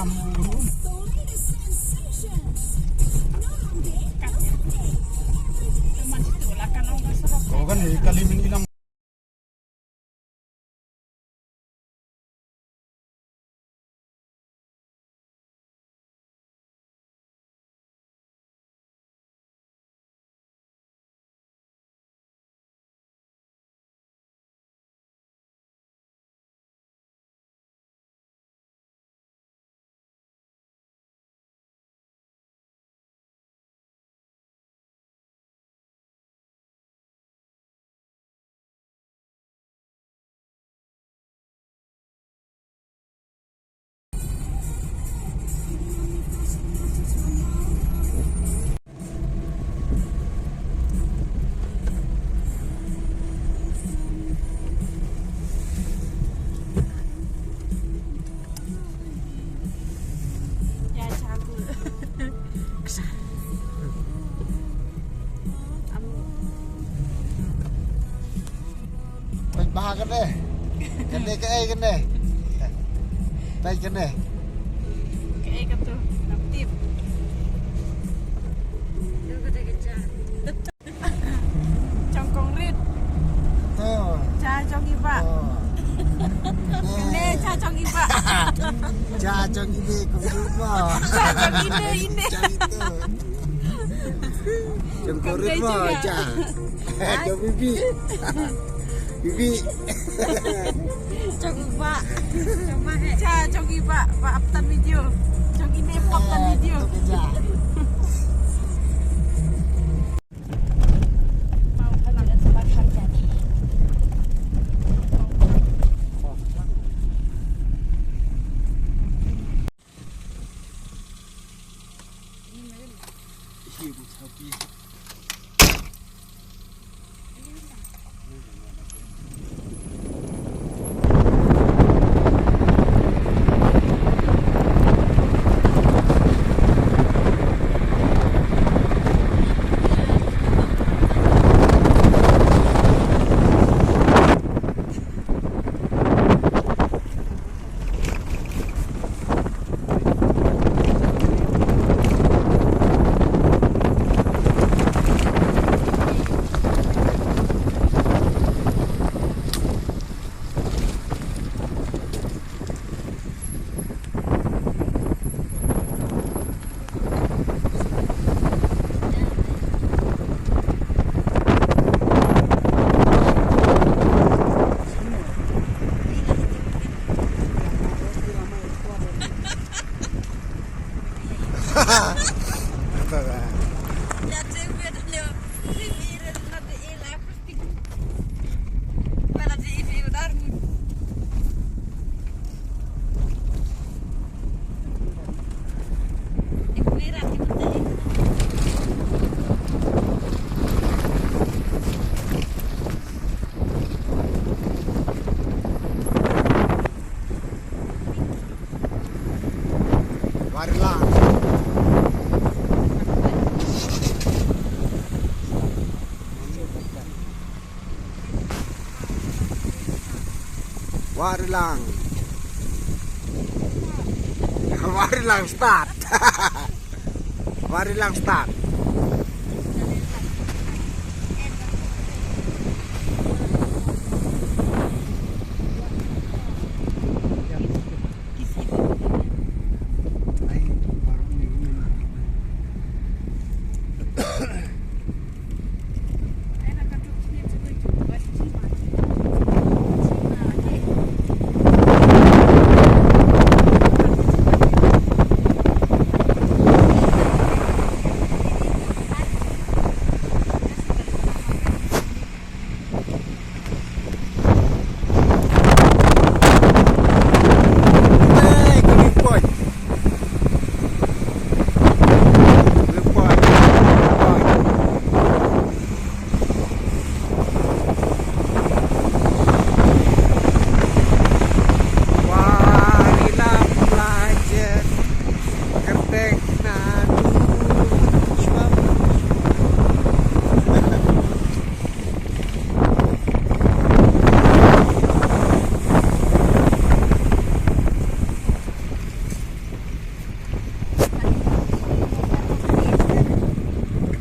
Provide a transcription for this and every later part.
Oh kan kali menilang. Bah cái này cái này đây cái này cái tuh aktif congkong rit tuh cha chong iba ini cha chong iba cha chong ini kurma cha chong ini cha itu chong kurma cha chong bibi chong iba cha chong iba paaptan video chong ini paaptan video mau kalian sempat harga nih Warilang start. Warilang start.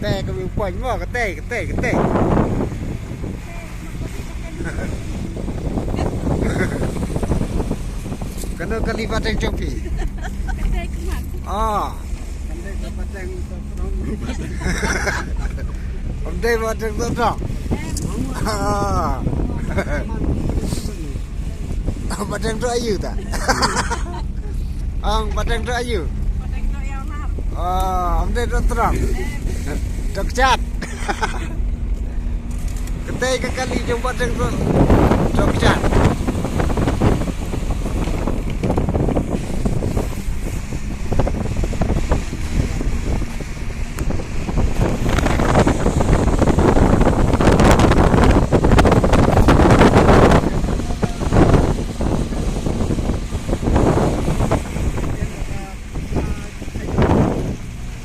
teh kami poin mo kete. Kena kalibat yang copi. Kedai keman. Ah. Om dai batang tu dong. Ah. Batang tu ayu tak? Batang tu ayu. Padang dok yang nar. Om dai tu terang. Dok cat. Ketai ke kali jumpa batang tu. Dok cat.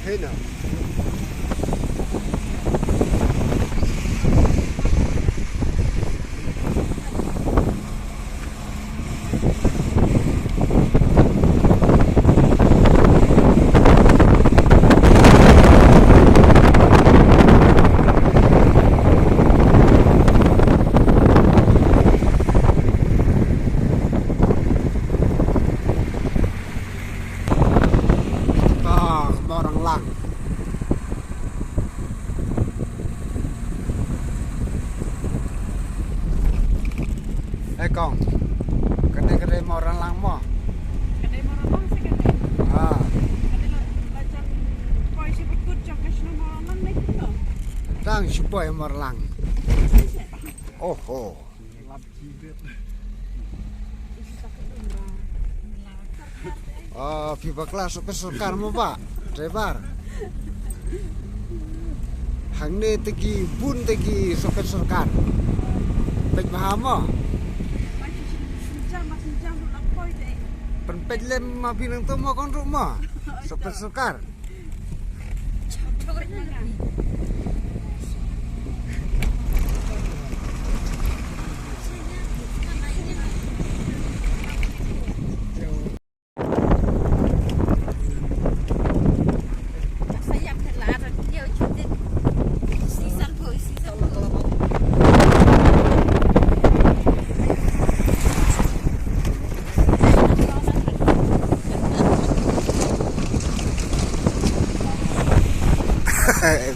Hena. Orang lang. Kong. Kedai mau orang lang mo. Kedai marabang sa kedai. Ah, Kedai lajang koi si berkut jang kasih maraman na ito. tang supaya mau lang. Oh. Viva kelas sopir serkar mo ba? Driver. Hang ne tegi bun tegi sopir serkar. Pej paham mo? Masih jam nak koi deh. Penpej lem ma binang tu mo kon rumah. Sopir serkar. Coba jangan. Saya kelar dia cuti season boy season. Eh,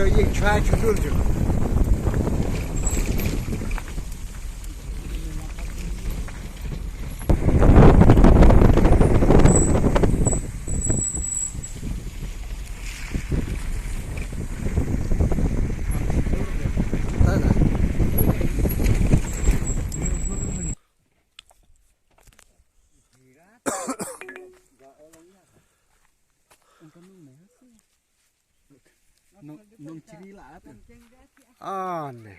rồi yên choa chú luôn rồi nung ciri lah tu. Nih.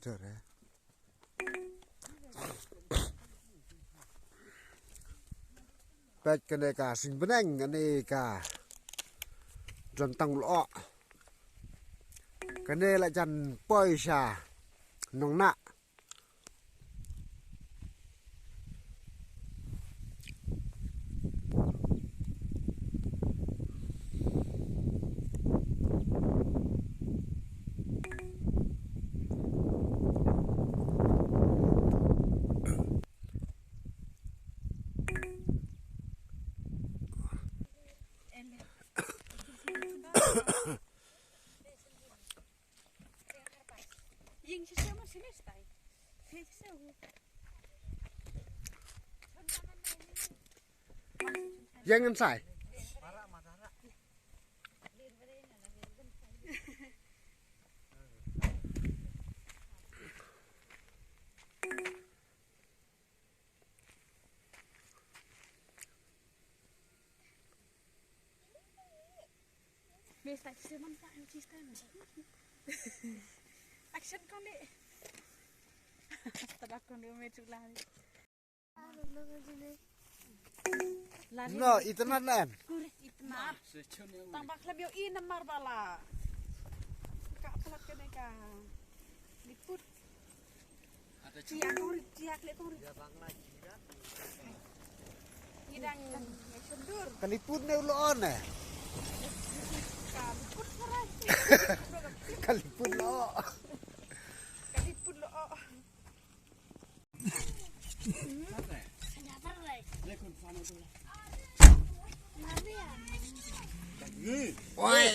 Rồi đấy. Bạch cái này cả sinh vấn anh cái này cả dần tăng lọ. Cái này lại dần bơi xà nông nạ. Yang sisa masih nestai. Sisa. Jangan sai. Nestai sisa mana tak sisa. Action kali. Terlakon dia metu lari. No, itu nan. Kulit itnat. Tambah lebih ini marbala. Kak pelat kena kak. Liput. Ciak kurit, ciak lek kurit. Hidang sundur. Kaliput ne uloon eh. Kaliput sarai. Kaliput lo. Kaliput lo. Oi.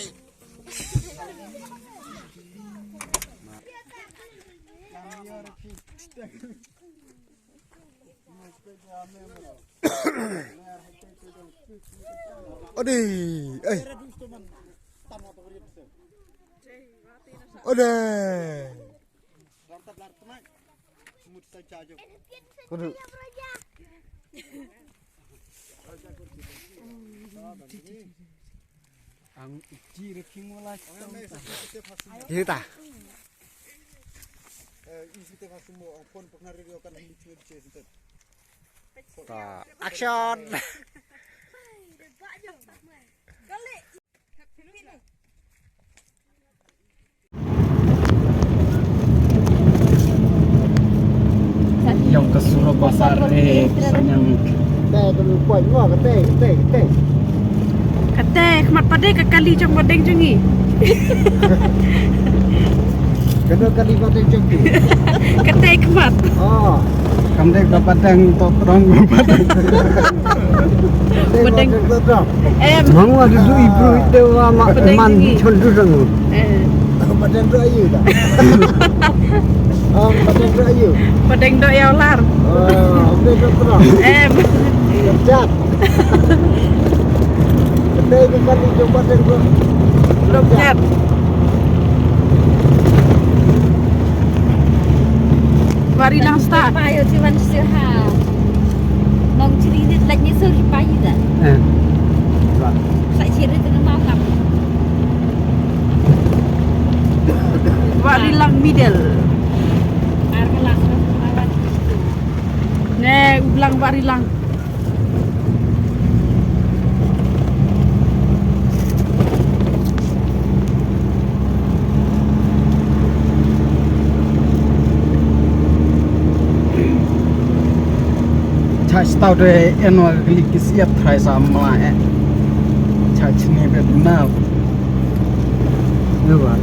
Odi, Odi. Kudu. Ang ciri kimulai. Kita. Action. Yang ke Surabasar yang Teh dulu kuat gua teh. Kate, kemat pada ke kali jong badeng jongi. Kena kali batang jengki. Kate kemat. Oh. kamu dapat yang totrong Badeng. Mau ada tu ibu itu mak Badeng man tinggi. contoh dulu. Badan tu ayu dah. Oh, badan tu ayu. Badeng dok ya ular. Oh, apa tu terang? Cat. Kedai ke kali jumpa badan tu. Belum cat. Mari lang start. Payo cuman sirha. Nong ciri ni lagi suri payu dah. Sak ciri tu mau kap. Mari lang middle. Ar kelas lawan itu. Ne ulang mari lang. tahu deh annual klik siap try sama charge ni benar Ya kan.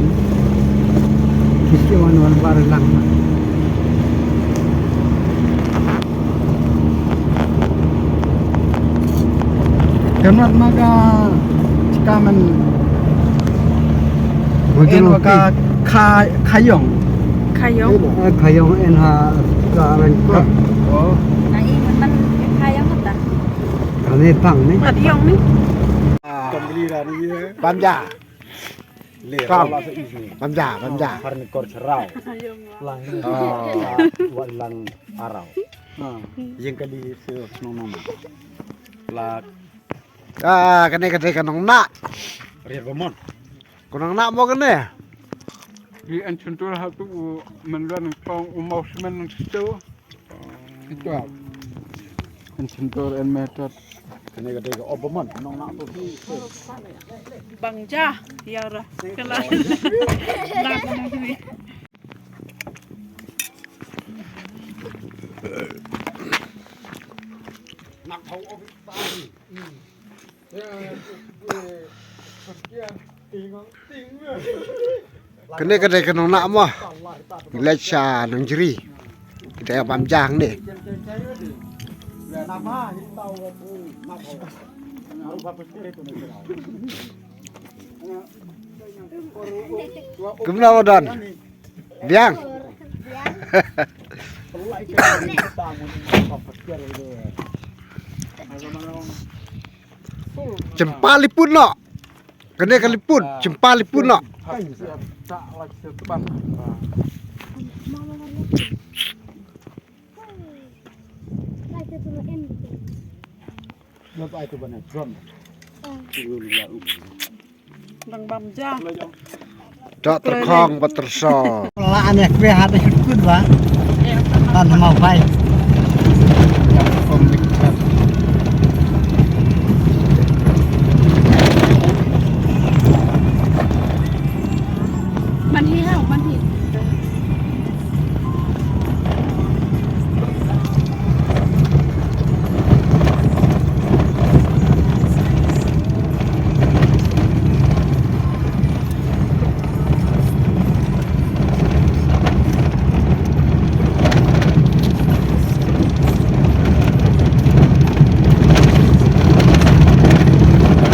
Kiki wan barang lang. kenapa maka jika men enwa ka khayong. Kayong. Kayong enha karan ko. Oh, Nah, ini memang kayang tak? Kami pang ni. Madiong ni. Bamja. kam. Bamja. Harnikor cerau, Kayong. lang walang araw. Yang kali sa nama. Lak Kani kanong na. Rir Bamon. Kunang na mo kani. Di an contoh hatu mendan pang umaus men sto. Itu apa? An contoh en method. Kani kata ke Bamon, nong nak tu si. Bangja. Ya ora. Kala. Nak ni. Kani kanong na mo. Lecha nang jeri. Kita bamjang ni. Nama tahu aku nak harus apa sekali tu nak cerau. Kemana wadan? Biang. Perlu ikan kita mun apa sekali tu. Cempalipun no. Kani kalipun, cempalipun no. Tak lagi seteban. Lepas itu benar drum. Bang Bamja. Dok terkong beterso. Pelaan ya kue hati syukur ba. Tan mau pai. Man hi hao, man hi.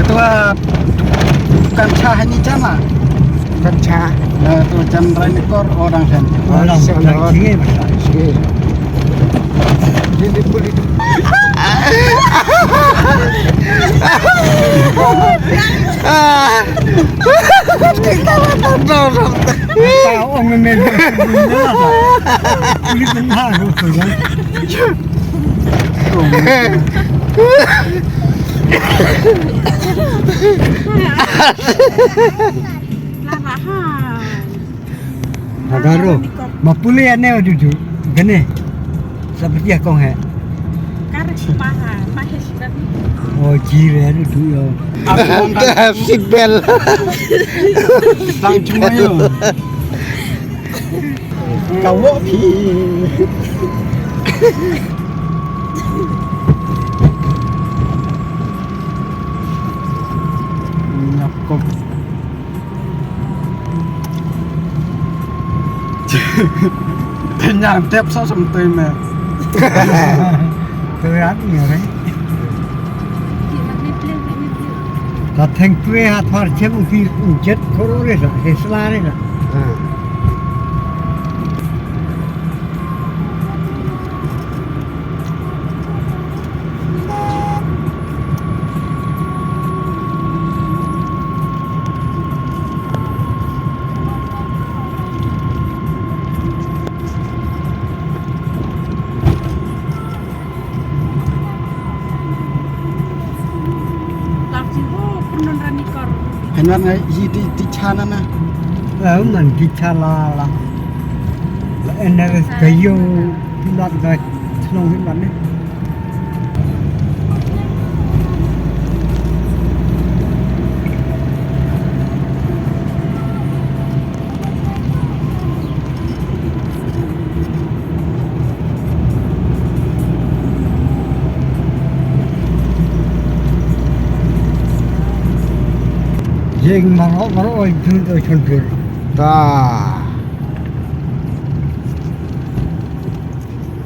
Ketua bukan cah ini cama. Kaca. Nah, tu Chandra ini kor orang sen. Orang orang sini besar. Sige. Jadi puli. Tahu orang memang punya lah. Kulit benar tu kan. Lama ha. Agaro. Mapuli ane duduk. Gene. Seperti aku he. Karek paha, pahe sibat. Oh jire duduk yo. Si bel. Sang cuma yo. Kau pi. Nyakop. Nyang tep sao sampai me. Berat ni orang. Ni play. Tak thank kue hat har cem uki jet korore sa. Hesla ni sa. Langsung pernah rani kor. Henwan ngai di chana na. Lalu man dicala lah. Enak kayu bulat dah senang bulat ni. Jeng marok itu contoh. Dah.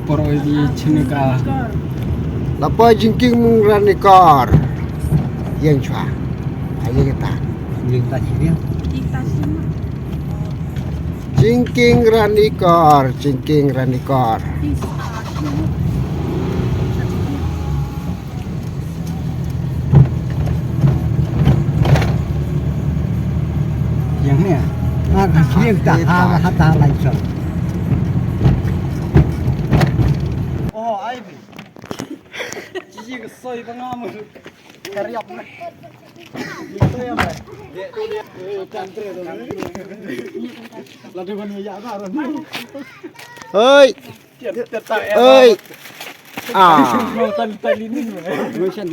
Poro di sini ka. Kor. Lapa jingking mung rani kor. Yang cua. Ayo kita. Jeng tak sini. Kita sini. Cingking ranikor, cingking ranikor. Yang ni kirim tak hata lagi. Oh, Ivy. Cici ke soy pengam. Kariap ni. Itu yang baik. Dia tu dia country tu. Lalu mana ya kan? Ơi, ơi. À, Tali ni. Nusan.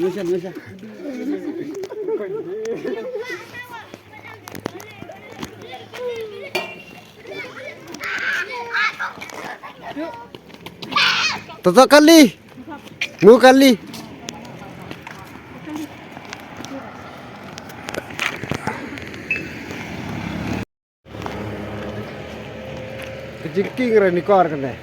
tutup kali. Nu kali. Kejengking ranikor kan deh.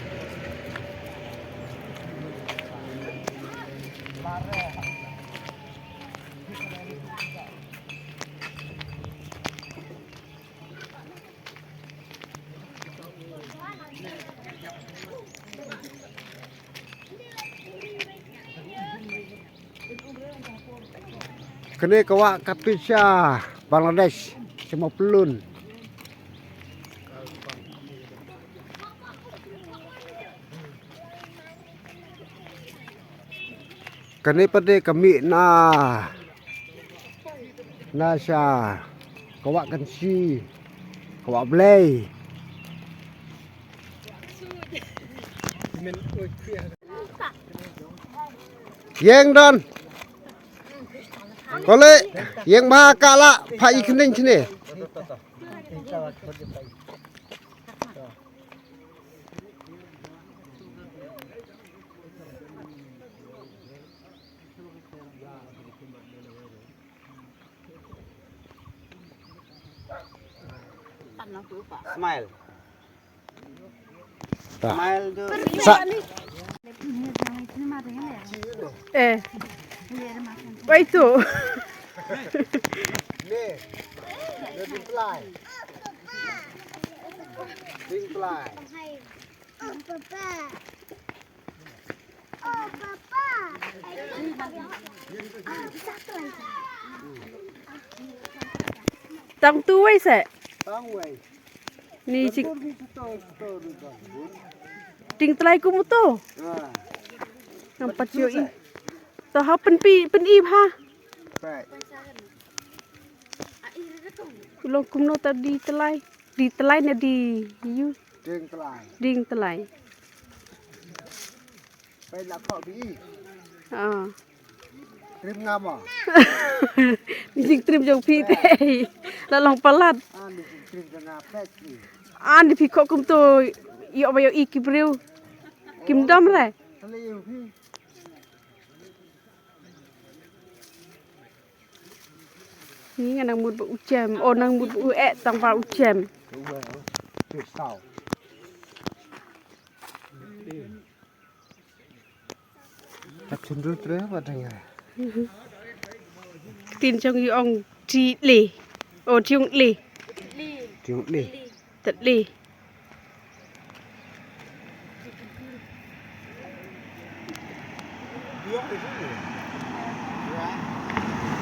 Kene kawak kapisha Bangladesh semua pelun. Kene pada kami na sya kawak kansi kawak belai. Yang don. Kole yang maha kala pai kening sini. Smile. Tak. Smile tu. Apa itu? Nih, lebih fly. Bing fly. Tang tu wei se. Tang wei. Ni cik Betul. ting telai ku muto. Ah, Nampak cio i. So ha pen i ha. baik. Kulong kumno tadi telai. Di telai na di you Ding fly. ding telai. Baik nak kau bi. Ah. Krim ngama. Ni jing trim jong pi te. La long palat. Ni krim kena pet ni. An di pi ko kum to yo ba yo i ki breu. Kim dam re. Seliu pi. Ni nang mut bu ucem. O nang mut bu e tang pa ucem. Tuyệt sao. Tập chân rút rế vào thành này. Tin trong yu ong tri li. O triung li. Chuyện đi. Tat li.